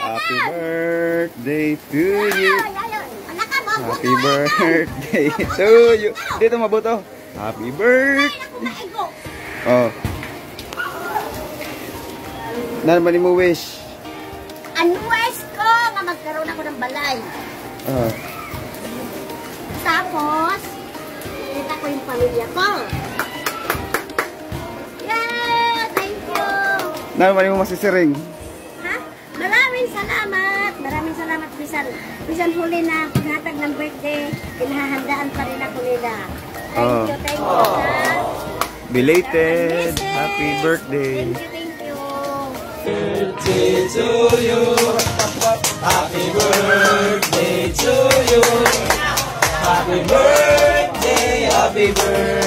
Happy birthday to you. Happy birthday to you. Dito mabuto. Happy birthday. Oh. Ano ba ni mo wish? Ang wish ko nga magkaroon ako ng balay. Tapos, kita ko yung pamilya ko. Yeah! Thank you! Ano ba ni mo masisiring? Ha? Maraming salamat! Maraming salamat, bisan huli na paghatag ng birthday, pinahahandaan pa rin ako nila. Thank you, Belated happy birthday. Thank you. Birthday to you. Happy birthday to you. Happy birthday, happy birthday.